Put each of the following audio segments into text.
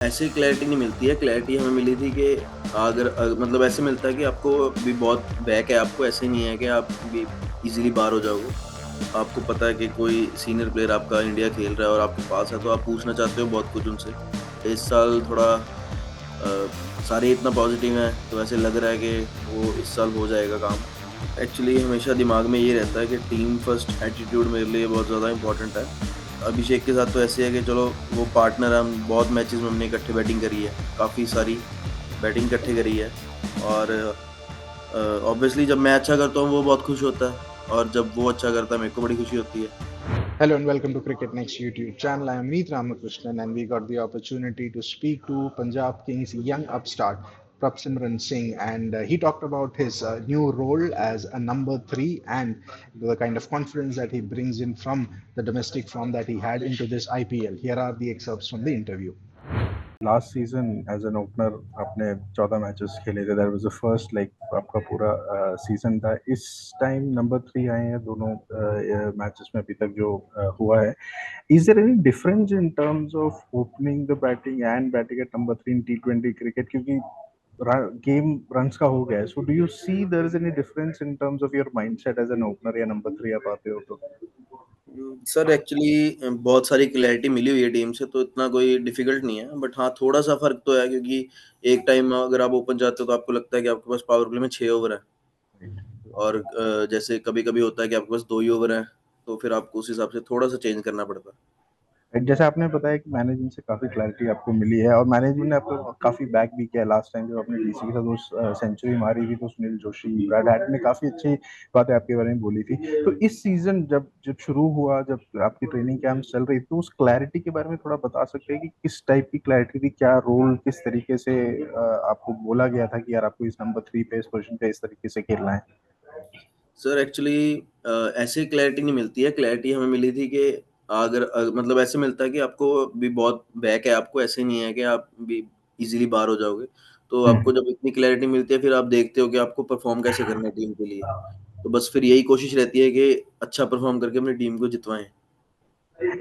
ऐसे क्लैरिटी नहीं मिलती है, क्लैरिटी हमें मिली थी कि अगर मतलब ऐसे मिलता है कि आपको भी बहुत बैक है आपको, ऐसे नहीं है कि आप भी ईज़िली बाहर हो जाओगे। आपको पता है कि कोई सीनियर प्लेयर आपका इंडिया खेल रहा है और आपके पास है, तो आप पूछना चाहते हो बहुत कुछ उनसे। इस साल थोड़ा सारे इतना पॉज़िटिव हैं, तो ऐसे लग रहा है कि वो इस साल हो जाएगा काम। एक्चुअली हमेशा दिमाग में ये रहता है कि टीम फर्स्ट एटीट्यूड मेरे लिए बहुत ज़्यादा इम्पोर्टेंट है। अभिषेक के साथ तो ऐसे है कि चलो वो पार्टनर हम बहुत मैचेस में हमने इकट्ठे बैटिंग करी है, काफ़ी सारी बैटिंग इकट्ठे करी है और ऑब्वियसली जब मैं अच्छा करता हूँ वो बहुत खुश होता है और जब वो अच्छा करता है मेरे को बड़ी खुशी होती है। Hello and welcome to Cricket Next YouTube channel. I am Meet Ramakrishnan and we got the opportunity to speak to Punjab Kings young upstart Prabsimran Singh, and he talked about his new role as a number three and the kind of confidence that he brings in from the domestic form that he had into this IPL. Here are the excerpts from the interview. Last season as an opener आपने 14 matches खेले थे, that was the first like आपका पूरा season था। इस time number 3 आए हैं दोनों मैचेस में अभी तक जो हुआ है। Is there any difference in terms of opening the batting and batting at number 3 in टी20 क्रिकेट, क्योंकि गेम रन्स का हो गया है। So do you see there is any difference in terms of your mindset as an opener या number 3 आप आते हो तो? सर एक्चुअली बहुत सारी क्लैरिटी मिली हुई है टीम से, तो इतना कोई डिफ़िकल्ट नहीं है। बट हाँ, थोड़ा-सा फ़र्क तो है क्योंकि एक टाइम अगर आप ओपन जाते हो तो आपको लगता है कि आपके पास पावर प्ले में 6 ओवर है और जैसे कभी-कभी होता है कि आपके पास 2 ही ओवर हैं, तो फिर आपको उस हिसाब से थोड़ा-सा चेंज करना पड़ता है। जैसे आपने बताया कि मैनेजमेंट से काफ़ी क्लैरिटी आपको मिली है और मैनेजमेंट ने आपको काफ़ी बैक भी किया। लास्ट टाइम जब आपने डीसी के साथ वो सेंचुरी मारी थी तो सुनील जोशी, ब्रैड हैट ने काफ़ी अच्छी बातें आपके बारे में बोली थी। तो इस सीज़न जब जब शुरू हुआ, जब आपकी ट्रेनिंग कैंप्स चल रही थी, तो उस क्लैरिटी के बारे में थोड़ा बता सकते हैं कि किस टाइप की क्लैरिटी थी? क्या रोल किस तरीके से आपको बोला गया था कि यार आपको इस नंबर 3 पे, इस पोज़ीशन पे इस तरीके से खेलना है? सर एक्चुअली ऐसे क्लैरिटी नहीं मिलती है, क्लैरिटी हमें मिली थी कि अगर मतलब ऐसे मिलता है कि आपको भी बहुत बैक है आपको, ऐसे नहीं है कि आप भी ईज़िली बाहर हो जाओगे। तो हुँ। आपको जब इतनी क्लैरिटी मिलती है फिर आप देखते हो कि आपको परफ़ॉर्म कैसे करना है टीम के लिए। तो बस फिर यही कोशिश रहती है कि अच्छा परफ़ॉर्म करके अपनी टीम को जितवाएँ।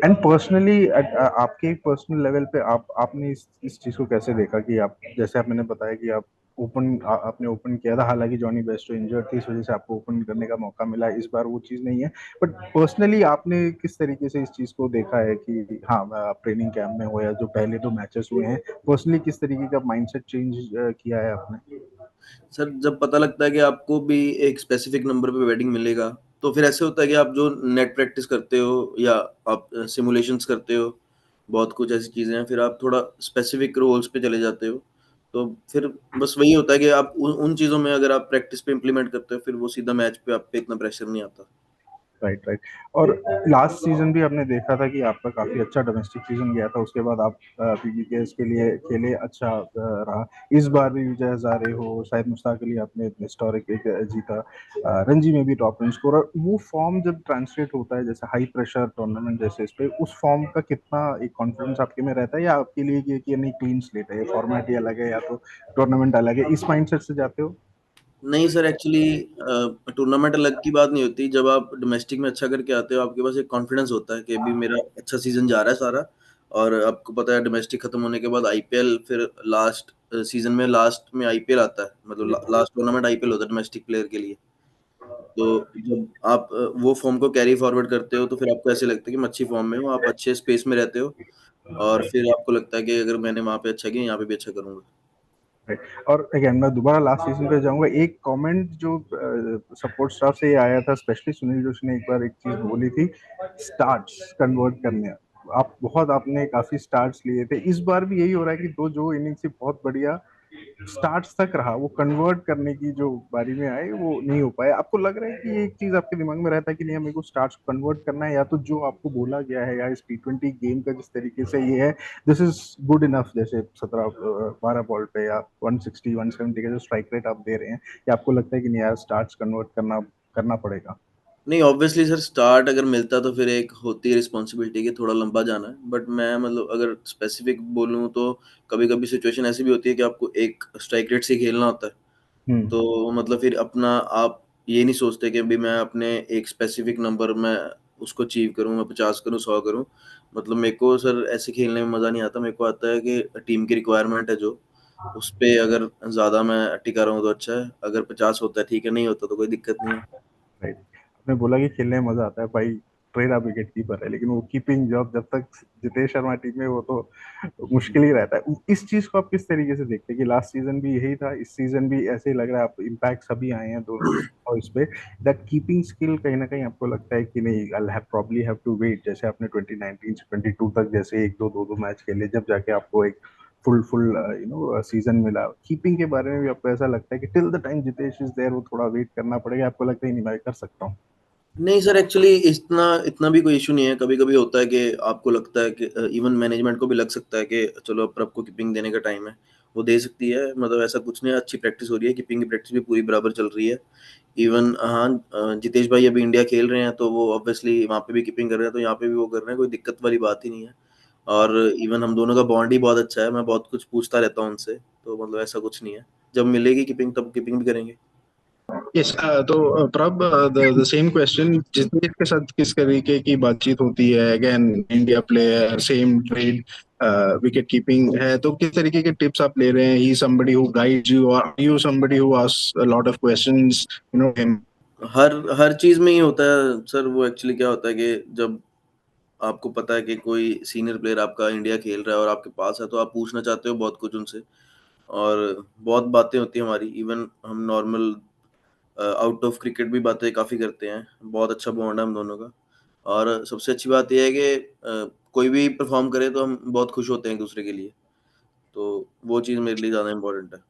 एंड पर्सनली आपके पर्सनल लेवल पे आपने इस चीज़ को कैसे देखा कि आप, जैसे आप मैंने बताया कि आप आपने ओपन किया था, हालाँकि जॉनी बेस्टो इंजर्ड थी, इस वज़ह से आपको ओपन करने का मौका मिला, इस बार वो चीज़ नहीं है। बट पर्सनली आपने किस तरीके से इस चीज़ को देखा है कि हाँ, आप ट्रेनिंग कैंप में हो या जो पहले 2 मैचेस हुए हैं, पर्सनली किस तरीके का माइंडसेट चेंज किया है आपने? सर जब पता लगता है कि आपको भी एक स्पेसिफ़िक नंबर पे बैटिंग मिलेगा, तो फिर ऐसे होता है कि आप जो नेट प्रैक्टिस करते हो या आप सिमुलेशंस करते हो, बहुत कुछ ऐसी चीज़ें हैं, फिर आप थोड़ा स्पेसिफ़िक रोल्स पे चले जाते हो। तो फिर बस वही होता है कि आप उन उन चीज़ों में अगर आप प्रैक्टिस पे इम्प्लीमेंट करते हो, फिर वो सीधा मैच पे आप पे इतना प्रेशर नहीं आता। Right, right. और लास्ट सीज़न भी आपने देखा था कि आपका काफ़ी अच्छा डोमेस्टिक सीज़न गया था, उसके बाद आप पीवीकेएस के लिए खेले, अच्छा रहा। इस बार भी विजय हज़ारे हो, शाहिद मुश्ताक अली, आपने हिस्टोरिक एक जीता। रणजी में भी टॉप रन स्कोरर। वो फॉर्म जब ट्रांसलेट होता है जैसे हाई प्रेशर टूर्नामेंट जैसे इस पे, उस फॉर्म का कितना एक कॉन्फिडेंस आपके में रहता है, या आपके लिए ये कि नहीं क्लीन स्लेट है, ये फॉर्मेट ही अलग है या तो टूर्नामेंट अलग है, इस माइंडसेट से जाते हो? नहीं सर एक्चुअली टूर्नामेंट अलग की बात नहीं होती। जब आप डोमेस्टिक में अच्छा करके आते हो, आपके पास एक कॉन्फिडेंस होता है कि अभी मेरा अच्छा सीज़न जा रहा है सारा और आपको पता है डोमेस्टिक खत्म होने के बाद आईपीएल फिर लास्ट सीज़न में लास्ट में आईपीएल आता है। मतलब लास्ट टूर्नामेंट आईपीएल होता है डोमेस्टिक प्लेयर के लिए। तो जब आप वो फ़ॉर्म को कैरी फॉरवर्ड करते हो, तो फिर आपको ऐसे लगता है कि मैं अच्छी फ़ॉर्म में हूँ, आप अच्छे स्पेस में रहते हो और फिर आपको लगता है कि अगर मैंने वहाँ पे अच्छा किया, यहाँ पे भी अच्छा करूँगा। राइट। और अगेन मैं दोबारा लास्ट सीज़न पे जाऊँगा। एक कमेंट जो सपोर्ट स्टाफ से ये आया था, स्पेशली सुनील जोशी ने एक बार एक चीज़ बोली थी, स्टार्ट्स कन्वर्ट करने। आपने काफ़ी स्टार्ट्स लिए थे। इस बार भी यही हो रहा है कि जो इनिंग्स थी बहुत बढ़िया, स्टार्ट्स तक रहा, वो कन्वर्ट करने की जो बारी में आए वो नहीं हो पाया। आपको लग रहा है कि ये एक चीज़ आपके दिमाग में रहता है कि नहीं, हमें को स्टार्ट्स को कन्वर्ट करना है, या तो जो आपको बोला गया है या इस टी20 गेम का जिस तरीके से ये है, दिस इज गुड इनफ, जैसे 12 बॉल पे या 160 170 का जो स्ट्राइक रेट आप दे रहे हैं, या आपको लगता है कि नहीं यार स्टार्ट्स कन्वर्ट करना करना पड़ेगा? नहीं ऑब्वियसली सर स्टार्ट अगर मिलता तो फिर एक होती है रिस्पॉन्सिबिलिटी कि थोड़ा लंबा जाना है। बट मैं मतलब अगर स्पेसिफिक बोलूँ तो कभी-कभी सिचुएशन ऐसी भी होती है कि आपको एक स्ट्राइक रेट से ही खेलना होता है। हम्म। तो मतलब फिर अपना आप ये नहीं सोचते कि अभी मैं अपने एक स्पेसिफिक नंबर में उसको अचीव करूँ, मैं 50 करूँ, 100 करूँ। मतलब मेरे को सर ऐसे खेलने में मज़ा नहीं आता, मेरे को आता है कि टीम की रिक्वायरमेंट है जो, उस पे अगर ज़्यादा मैं टिका रहूँ तो अच्छा है, अगर 50 होता है ठीक है, नहीं होता तो कोई दिक्कत नहीं है। राइट। आपने बोला कि खेलने में मजा आता है भाई। ट्रेरा विकेट कीपर है, लेकिन वो कीपिंग जॉब जब तक जितेश शर्मा टीम में, वो तो मुश्किल ही रहता है। इस चीज को आप किस तरीके से देखते हैं कि लास्ट सीजन भी यही था, इस सीजन भी ऐसे ही लग रहा है? आप इम्पैक्ट सभी आए हैं दोनों, और इस पे दैट कीपिंग स्किल कहीं ना कहीं आपको लगता है कि नहीं, I have probably have to wait, जैसे आपने 2019 से 22 तक जैसे एक दो दो दो मैच खेले, जब जाके आपको एक फुल फुल सीजन मिला, कीपिंग के बारे में भी आपको ऐसा लगता है कि till the time Jitesh is there वो थोड़ा वेट करना पड़ेगा? आपको लगता है नहीं मैं कर सकता हूँ? नहीं सर, एक्चुअली इतना इतना भी कोई इशू नहीं है। कभी-कभी होता है कि आपको लगता है कि इवन मैनेजमेंट को भी लग सकता है कि चलो अब प्रभ को कीपिंग देने का टाइम है। वो दे सकती है, मतलब ऐसा कुछ नहीं है, अच्छी प्रैक्टिस हो रही है, कीपिंग की प्रैक्टिस भी पूरी बराबर चल रही है। इवन हाँ, जितेश भाई अभी इंडिया खेल रहे हैं तो वो ऑब्वियसली वहाँ पे भी कीपिंग कर रहे हैं, तो यहाँ पे भी वो कर रहे हैं, कोई दिक्कत वाली बात ही नहीं है। और इवन हम दोनों का बॉन्ड ही बहुत अच्छा है, मैं बहुत कुछ पूछता रहता हूँ उनसे, तो मतलब ऐसा कुछ नहीं है। जब मिलेगी कीपिंग तब कीपिंग भी करेंगे। यस, तो प्रभ, द सेम क्वेश्चन, जितेश के साथ किस तरीके की बातचीत होती है? Again India player, same trade, wicket keeping है, तो किस तरीके के टिप्स आप ले रहे हैं? He somebody who guides you, और you somebody who asks a lot of questions, you know him? हर हर चीज़ में ही होता है सर। वो एक्चुअली क्या होता है कि जब आपको पता है कि कोई सीनियर प्लेयर आपका इंडिया खेल रहा है और आपके पास है, तो आप पूछना चाहते हो बहुत कुछ उनसे, और बहुत बातें होती हैं हमारी। इवन हम नॉर्मल आउट ऑफ क्रिकेट भी बातें काफ़ी करते हैं। बहुत अच्छा बॉन्ड है हम दोनों का। और सबसे अच्छी बात ये है कि कोई भी परफ़ॉर्म करे तो हम बहुत खुश होते हैं एक-दूसरे के लिए। तो वो चीज़ मेरे लिए ज़्यादा इम्पोर्टेंट है।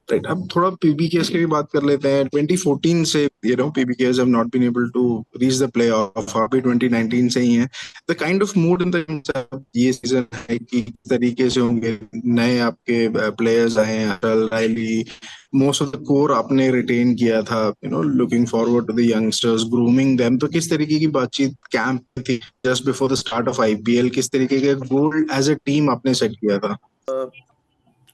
राइट, अब थोड़ा पीबीकेएस की भी बात कर लेते हैं। 2014 से PBKS have not been able to reach the playoff, अभी 2019 से ही है। The kind of mood in the ये सीजन है कि किस तरीके से होंगे? नए आपके प्लेयर्स आए हैं, अटल, रायली, मोस्ट ऑफ द कोर आपने रिटेन किया था, looking forward to the youngsters, grooming them. तो किस तरीके की बातचीत कैंप में थी just before the start of IPL? किस तरीके के गोल एज अ टीम आपने सेट किया था?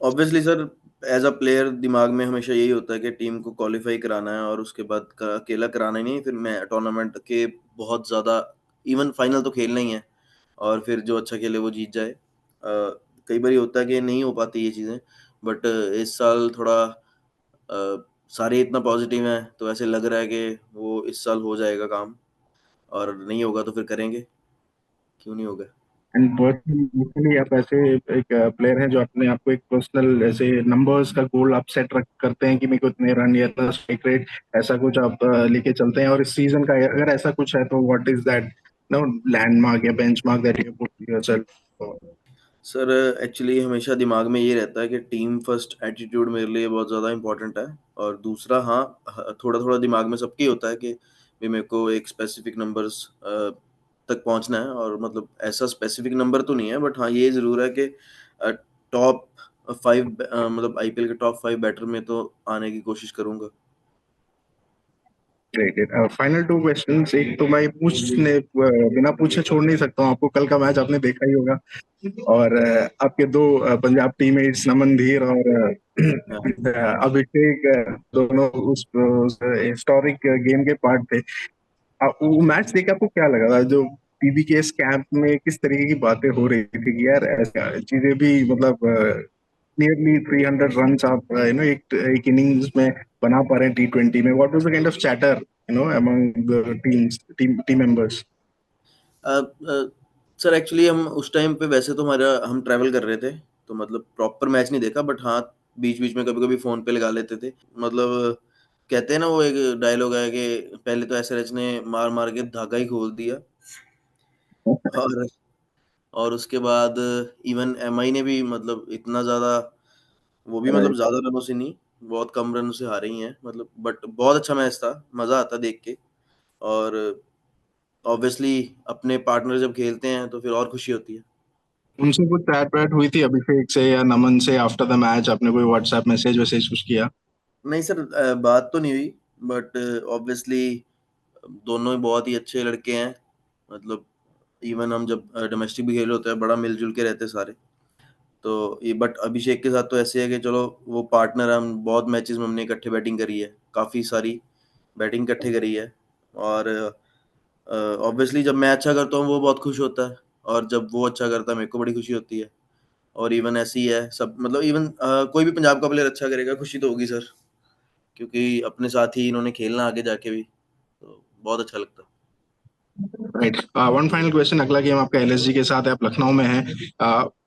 Obviously sir, as a player दिमाग में हमेशा यही होता है कि टीम को क्वालिफाई कराना है, और उसके बाद अकेला कराना ही नहीं, फिर मैं टूर्नामेंट के बहुत ज़्यादा, इवन फाइनल तो खेलना ही है, और फिर जो अच्छा खेले वो जीत जाए। कई बार होता है कि नहीं हो पाती ये चीज़ें, बट इस साल थोड़ा सारे इतना पॉजिटिव हैं, तो ऐसे लग रहा है कि वो इस साल हो जाएगा काम, और नहीं होगा तो फिर करेंगे, क्यों नहीं होगा। एंड पर्सनली आप ऐसे एक प्लेयर हैं जो अपने आप को एक पर्सनल ऐसे नंबर्स का गोल आप सेट रख करते हैं कि मेरे को इतने रन या इतना स्ट्राइक रेट, ऐसा कुछ आप लेके चलते हैं? और इस सीजन का अगर ऐसा कुछ है तो what is that, no, landmark या benchmark that you put yourself? Sir actually हमेशा दिमाग में ये रहता है कि टीम फर्स्ट एटीट्यूड मेरे लिए बहुत ज़्यादा इम्पोर्टेंट है। और दूसरा हाँ, थोड़ा-थोड़ा दिमाग में सबके होता है कि भी मेरे को एक स्पेसिफिक नंबर्स तक पहुँचना है, और मतलब ऐसा स्पेसिफिक नंबर तो नहीं है, बट हाँ, ये ज़रूर है कि टॉप 5 मतलब आईपीएल के टॉप 5 बैटर में तो आने की कोशिश करूँगा। ग्रेट। फाइनल टू क्वेश्चंस, एक तो मैं पूछने बिना पूछे छोड़ नहीं सकता हूँ आपको। कल का मैच आपने देखा ही होगा, और आपके दो पंजाब टीममेट्स नमनधीर और हाँ। अभिषेक, दोनों उस हिस्टोरिक गेम के पार्ट थे। वो मैच देख के आपको क्या लगा था? जो पीबीकेएस कैंप में किस तरीके की बातें हो रही थी कि यार ऐसा चीजें भी, मतलब नियरली 300 रन आप एक इनिंग्स में बना पा रहे हैं T20 में? What was the kind of chatter among the team members? A a, sir actually हम उस टाइम पे, वैसे तो हम ट्रैवल कर रहे थे, तो मतलब प्रॉपर मैच नहीं देखा, बट हाँ, बीच-बीच में कभी-कभी फ़ोन पे लगा लेते थे। मतलब कहते हैं ना, वो एक डायलॉग है कि पहले तो एसआरएच ने मार-मार के धागा ही खोल दिया, और उसके बाद इवन एमआई ने भी, मतलब इतना ज़्यादा, वो भी मतलब राइट। ज़्यादा रनों से नहीं, बहुत कम रनों से हारे ही हैं, मतलब बट बहुत अच्छा मैच था, मज़ा आता देख के। और ऑब्वियसली अपने पार्टनर जब खेलते हैं तो फिर और खुशी होती है। उनसे कुछ चैट वैट हुई थी अभिषेक से या नमन से आफ्टर द मैच? आपने कोई व्हाट्सएप मैसेज वैसेज कुछ किया? नहीं सर, बात तो नहीं हुई, बट ऑब्वियसली दोनों ही बहुत ही अच्छे लड़के हैं। मतलब इवन हम जब डोमेस्टिक भी खेल होते हैं, बड़ा मिल-जुल के रहते हैं सारे। तो ये, बट अभिषेक के साथ तो ऐसे है कि चलो वो पार्टनर, हम बहुत मैचेस में हमने इकट्ठे बैटिंग करी है, काफ़ी सारी बैटिंग इकट्ठे करी है। और ऑब्वियसली जब मैं अच्छा करता हूँ वो बहुत खुश होता है, और जब वो अच्छा करता है मेरे को बड़ी खुशी होती है। और इवन ऐसे ही है सब, मतलब इवन कोई भी पंजाब का प्लेयर अच्छा करेगा खुशी तो होगी सर, क्योंकि अपने साथ ही इन्होंने खेलना आगे जाके भी, तो बहुत अच्छा लगता है। Right, one final question. अगला गेम आपका एलएसजी के साथ है, आप लखनऊ में हैं।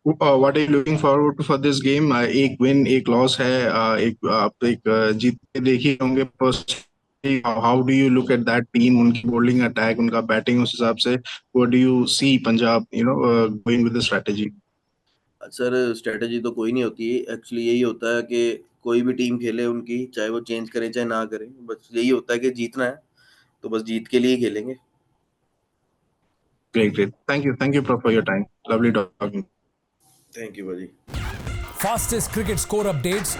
What are you looking forward to for this game? एक विन एक लॉस है, एक आप एक जीत के देखे होंगे personally. How do you look at that team, उनकी बॉलिंग अटैक, उनका बैटिंग, उस हिसाब से what do you see Punjab going with the strategy? Sir strategy तो कोई नहीं होती, एक्चुअली यही होता है कि कोई भी टीम खेले उनकी, चाहे वो चेंज करें चाहे ना करें, बस यही होता है कि जीतना है, तो बस जीत के लिए ही खेलेंगे। Great great, thank you for your time, lovely talking. Thank you भाजी। फास्टेस्ट क्रिकेट स्कोर अपडेट्स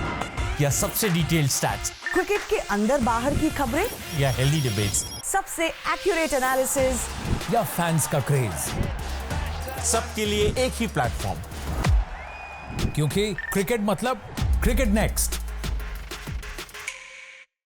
या सबसे डिटेल्ड स्टैट्स, क्रिकेट के अंदर बाहर की खबरें या हेल्दी डिबेट्स, सबसे एक्यूरेट एनालिसिस या फैंस का क्रेज, सबके लिए एक ही प्लेटफॉर्म, क्योंकि क्रिकेट मतलब क्रिकेट नेक्स्ट।